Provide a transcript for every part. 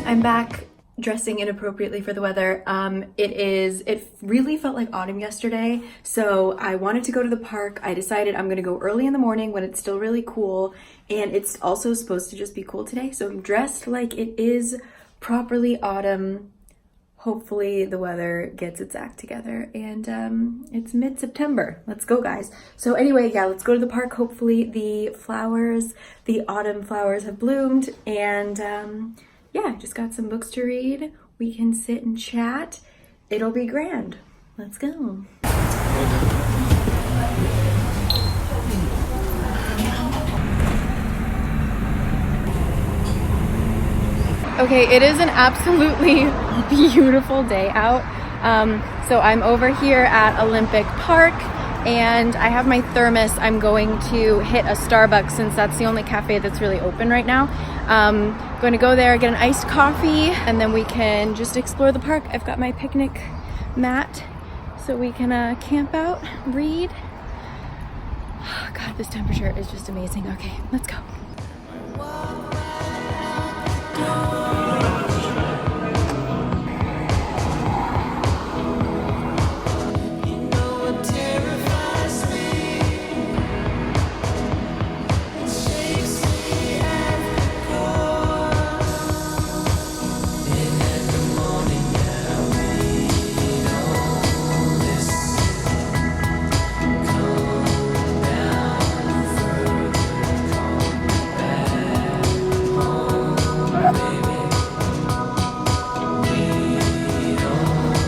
I'm back dressing inappropriately for the weather. It really felt like autumn yesterday, so I wanted to go to the park. I decided I'm gonna go early in the morning when it's still really cool, and it's also supposed to just be cool today, so I'm dressed like it is properly autumn. Hopefully the weather gets its act together, and it's mid-September. Let's go, guys. So anyway, yeah, let's go to the park. Hopefully the autumn flowers have bloomed, and yeah, just got some books to read. We can sit and chat. It'll be grand. Let's go. Okay, it is an absolutely beautiful day out. So I'm over here at Olympic Park, and I have my thermos. I'm going to hit a Starbucks since that's the only cafe that's really open right now. Going to go there, get an iced coffee, and then we can just explore the park. I've got my picnic mat so we can camp out, read. Oh, God, this temperature is just amazing. Okay, let's go.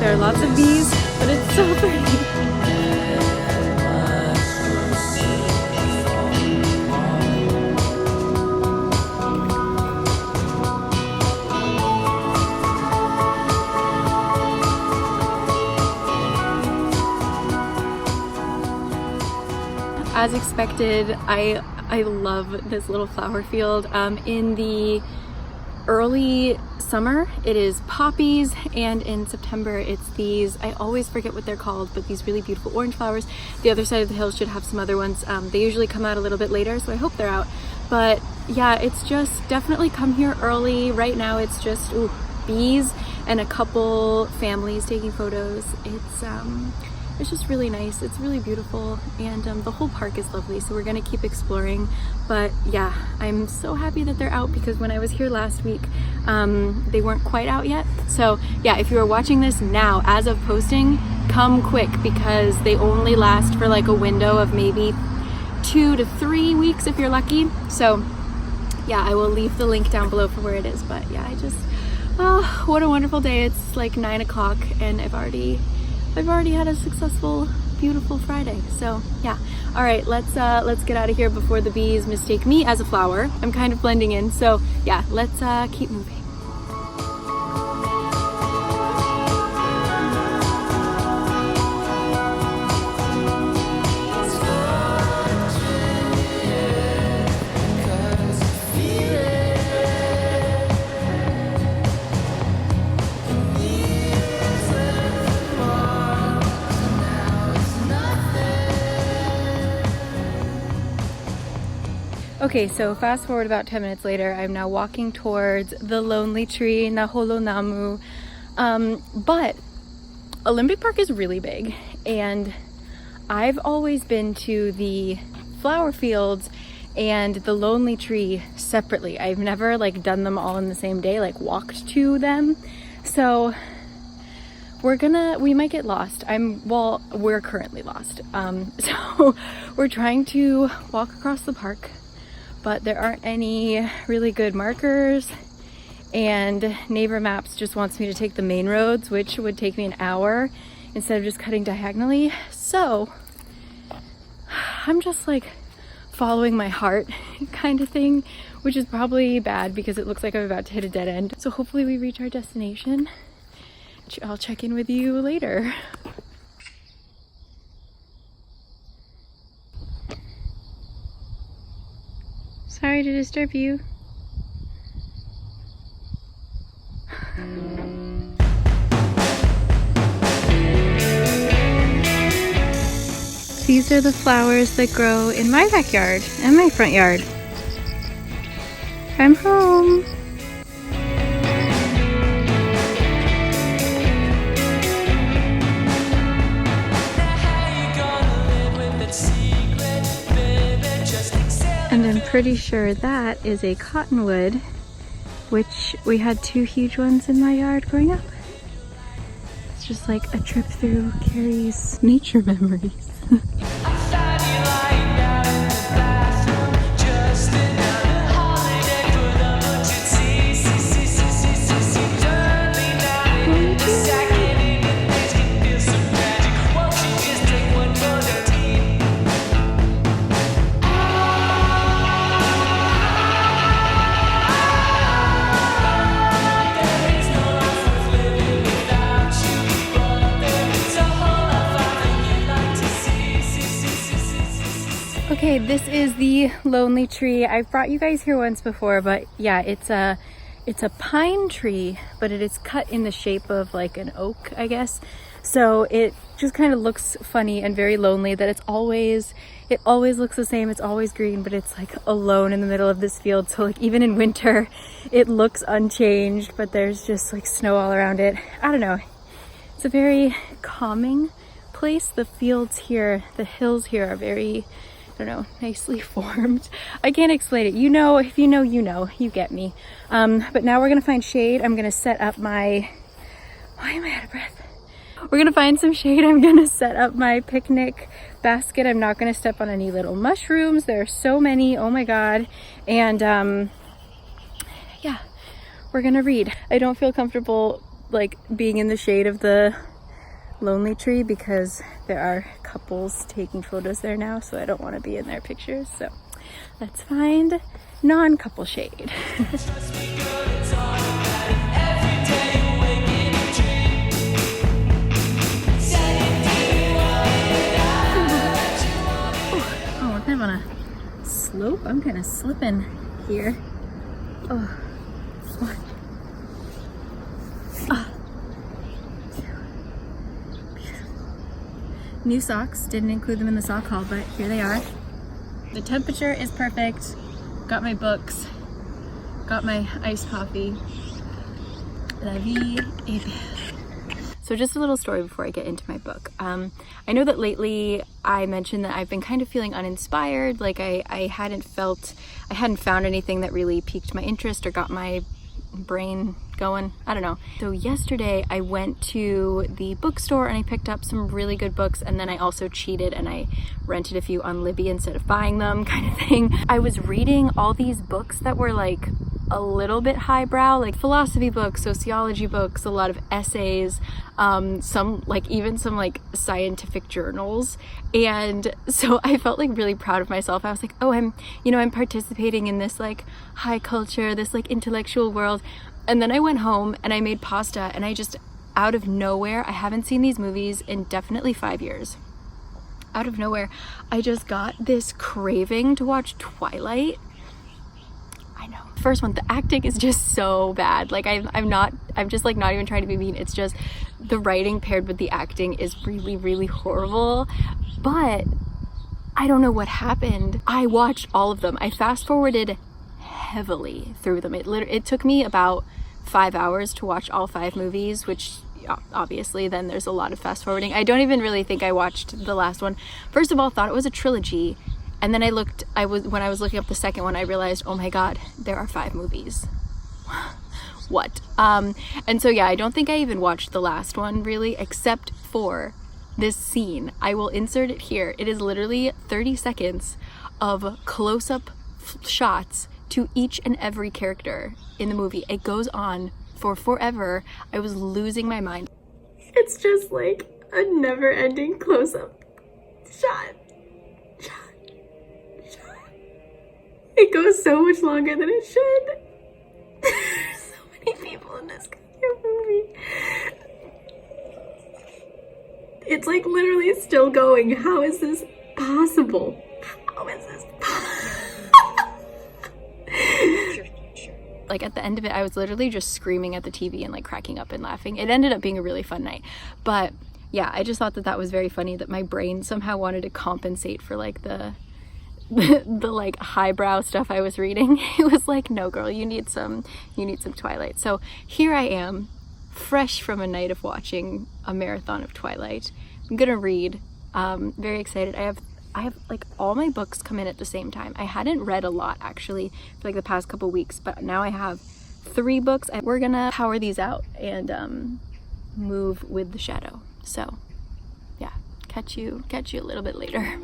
There are lots of bees, but it's so pretty. As expected, I love this little flower field. In the early summer it is poppies, and in September it's these, I always forget what they're called, but these really beautiful orange flowers. The other side of the hill should have some other ones. They usually come out a little bit later, so I hope they're out. But yeah, it's just definitely come here early. Right now it's just bees and a couple families taking photos. It's just really nice. It's really beautiful, and the whole park is lovely, so we're gonna keep exploring. But yeah, I'm so happy that they're out, because when I was here last week, they weren't quite out yet. So yeah, if you are watching this now, as of posting, come quick, because they only last for like a window of maybe 2 to 3 weeks if you're lucky. So yeah, I will leave the link down below for where it is. But yeah, oh, what a wonderful day. It's like 9 o'clock, and I've already had a successful, beautiful Friday. So yeah, all right, let's get out of here before the bees mistake me as a flower. I'm kind of blending in, so yeah, let's keep moving. Okay, so fast forward about 10 minutes later, I'm now walking towards the lonely tree, Naholonamu. But Olympic Park is really big, and I've always been to the flower fields and the lonely tree separately. I've never like done them all in the same day, like walked to them. So we might get lost. We're currently lost. So we're trying to walk across the park, but there aren't any really good markers, and Neighbor Maps just wants me to take the main roads, which would take me an hour instead of just cutting diagonally. So I'm just like following my heart kind of thing, which is probably bad because it looks like I'm about to hit a dead end. So hopefully we reach our destination. I'll check in with you later. Sorry to disturb you. These are the flowers that grow in my backyard and my front yard. I'm home. pretty sure that is a cottonwood, which we had 2 huge ones in my yard growing up. It's just like a trip through Cari's nature memories. Okay, this is the lonely tree. I've brought you guys here once before, but yeah, it's a pine tree, but it is cut in the shape of like an oak, I guess. So it just kind of looks funny and very lonely, that it always looks the same. It's always green, but it's like alone in the middle of this field. So like even in winter, it looks unchanged, but there's just like snow all around it. I don't know. It's a very calming place. The fields here, the hills here are very, I don't know, nicely formed. I can't explain it. You know, if you know, you know, you get me. But now we're gonna find shade. I'm gonna set up my, why am I out of breath? We're gonna find some shade. I'm gonna set up my picnic basket. I'm not gonna step on any little mushrooms. There are so many, oh my God. And yeah, we're gonna read. I don't feel comfortable like being in the shade of the lonely tree because there are couples taking photos there now, so I don't want to be in their pictures. So let's find non-couple shade. Oh, we're kind of on a slope. I'm kind of slipping here. Oh, what? New socks, didn't include them in the sock haul, but here they are. The temperature is perfect. Got my books, got my iced coffee. La vie est belle. So just a little story before I get into my book. I know that lately I mentioned that I've been kind of feeling uninspired, like I hadn't found anything that really piqued my interest or got my brain going. I don't know. So yesterday I went to the bookstore and I picked up some really good books, and then I also cheated and I rented a few on Libby instead of buying them, kind of thing. I was reading all these books that were like a little bit highbrow, like philosophy books, sociology books, a lot of essays, some even some like scientific journals. And so I felt like really proud of myself. I was like, oh, I'm participating in this like high culture, this like intellectual world. And then I went home and I made pasta, and I just, out of nowhere, I haven't seen these movies in definitely 5 years. Out of nowhere, I just got this craving to watch Twilight. I know. First one, the acting is just so bad. Like I'm just like not even trying to be mean. It's just the writing paired with the acting is really, really horrible. But I don't know what happened. I watched all of them. I fast forwarded heavily through them. It took me about 5 hours to watch all 5 movies, which obviously then there's a lot of fast forwarding. I don't even really think I watched the last one. First of all, thought it was a trilogy. And then when I was looking up the second one, I realized, oh my God, there are 5 movies. What? And so yeah, I don't think I even watched the last one really, except for this scene. I will insert it here. It is literally 30 seconds of close-up shots to each and every character in the movie. It goes on for forever. I was losing my mind. It's just like a never-ending close-up shot. It goes so much longer than it should. There's so many people in this goddamn movie. It's like literally still going. How is this possible? How is this possible? Like at the end of it, I was literally just screaming at the TV and like cracking up and laughing. It ended up being a really fun night. But yeah, I just thought that was very funny that my brain somehow wanted to compensate for like the like highbrow stuff I was reading. It was like, no girl, you need some Twilight. So here I am, fresh from a night of watching a marathon of Twilight. I'm gonna read. Very excited. I have I have like all my books come in at the same time. I hadn't read a lot actually for like the past couple weeks, but now I have 3 books and we're gonna power these out and move with the shadow. So yeah, catch you a little bit later.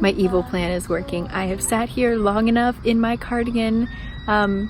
My evil plan is working. I have sat here long enough in my cardigan. Can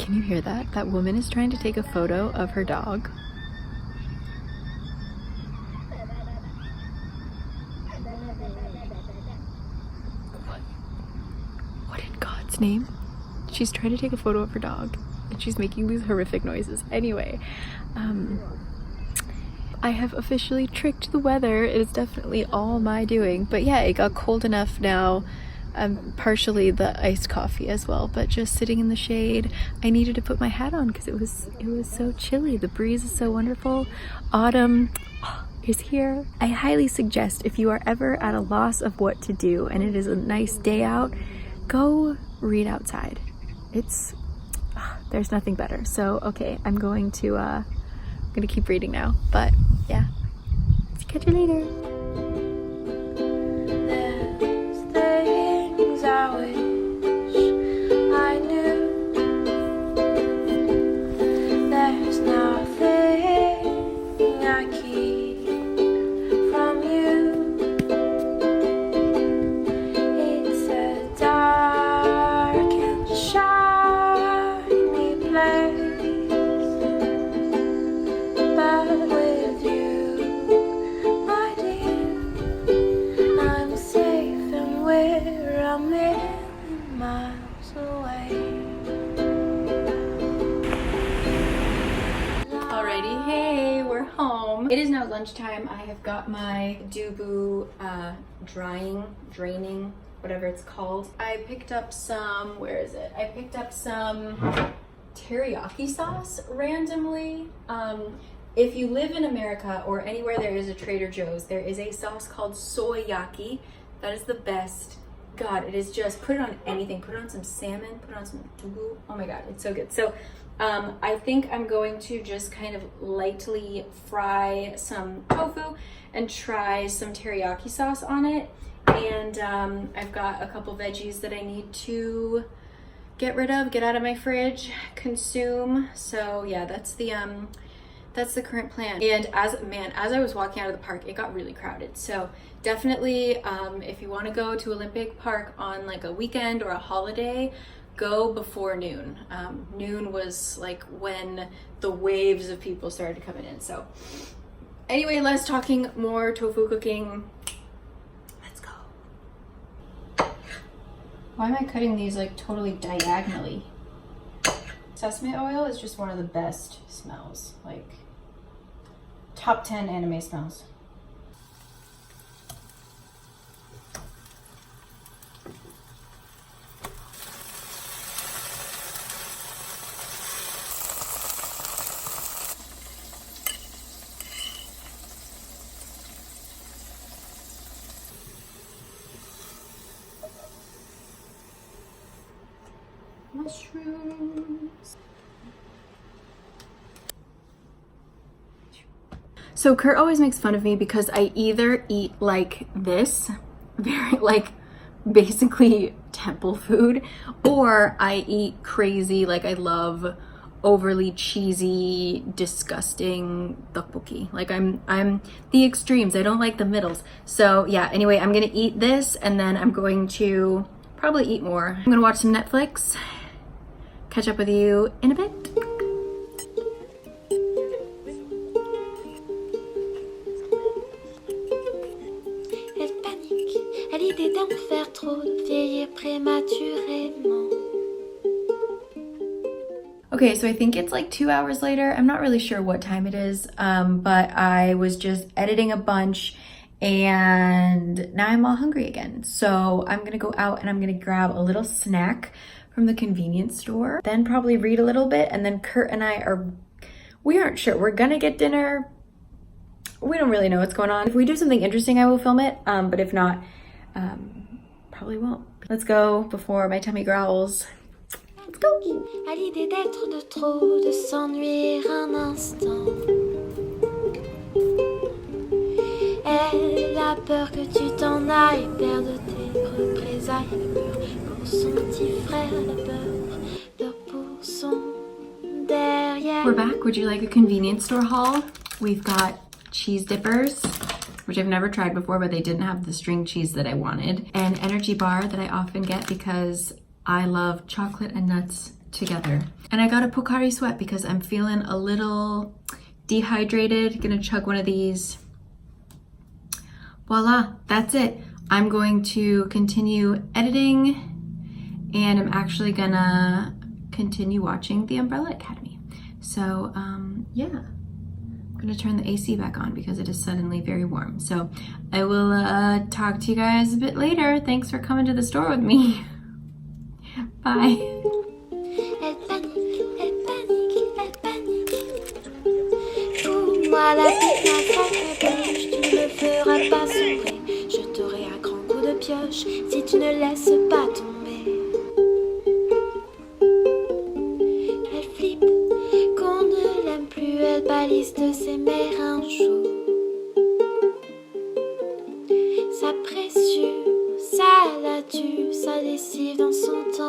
you hear that? That woman is trying to take a photo of her dog. What in God's name? She's trying to take a photo of her dog and she's making these horrific noises. Anyway, I have officially tricked the weather. It is definitely all my doing. But yeah, it got cold enough now. Partially the iced coffee as well, but just sitting in the shade. I needed to put my hat on because it was so chilly. The breeze is so wonderful. Autumn is here. I highly suggest if you are ever at a loss of what to do and it is a nice day out, go read outside. There's nothing better. So okay, I'm going to keep reading now, but yeah, catch you later. There's things I wish I knew. There's nothing I keep from you. It's a dark and shiny place. With you, my dear, I'm safe and we're a million miles away. Alrighty, hey, we're home. It is now lunchtime. I have got my dubu draining, whatever it's called. I picked up some, where is it? I picked up some teriyaki sauce randomly. If you live in America or anywhere there is a Trader Joe's, there is a sauce called soyaki. That is the best. God, it is just, put it on anything. Put it on some salmon, put it on some dubu. Oh my God, it's so good. So I think I'm going to just kind of lightly fry some tofu and try some teriyaki sauce on it. And I've got a couple veggies that I need to get rid of, get out of my fridge, consume. So yeah, that's the current plan. And as I was walking out of the park, it got really crowded. So definitely, if you want to go to Olympic Park on like a weekend or a holiday, go before noon. Noon was like when the waves of people started coming in. So anyway, less talking, more tofu cooking. Let's go. Why am I cutting these like totally diagonally? Sesame oil is just one of the best smells, like top 10 anime smells. Mushrooms. So Kurt always makes fun of me because I either eat like this, very like basically temple food, or I eat crazy, like I love overly cheesy, disgusting tteokbokki. Like I'm the extremes. I don't like the middles. So yeah, anyway, I'm gonna eat this and then I'm going to probably eat more. I'm gonna watch some Netflix, catch up with you in a bit. Elle panique à l'idée d'en faire trop de vieilles vieillir prématurément. Okay, so I think it's like 2 hours later. I'm not really sure what time it is, but I was just editing a bunch and now I'm all hungry again. So I'm gonna go out and I'm gonna grab a little snack from the convenience store, then probably read a little bit, and then Kurt and we aren't sure. We're gonna get dinner. We don't really know what's going on. If we do something interesting, I will film it, but if not, probably won't. Let's go before my tummy growls. Let's go. À l'idée d'être de trop, de s'ennuyer un instant. Elle a peur que tu t'en ailles, perdre tes représailles, peur pour son petit frère, peur pour son derrière. We're back. Would you like a convenience store haul? We've got cheese dippers, which I've never tried before, but they didn't have the string cheese that I wanted. An energy bar that I often get because I love chocolate and nuts together. And I got a Pocari Sweat because I'm feeling a little dehydrated. Gonna chug one of these. Voila, that's it. I'm going to continue editing and I'm actually gonna continue watching The Umbrella Academy. So yeah, I'm gonna turn the AC back on because it is suddenly very warm. So I will talk to you guys a bit later. Thanks for coming to the store with me. Bye. Elle panique, elle panique, elle panique. Fous-moi la pique, ma sacrée bouche, tu ne me feras pas sombrer. Je t'aurai un grand coup de pioche si tu ne laisses pas tomber. Elle flippe qu'on ne l'aime plus, elle balise de ses mérins chauds. Sa pressure, ça la tue, sa lessive dans son temps.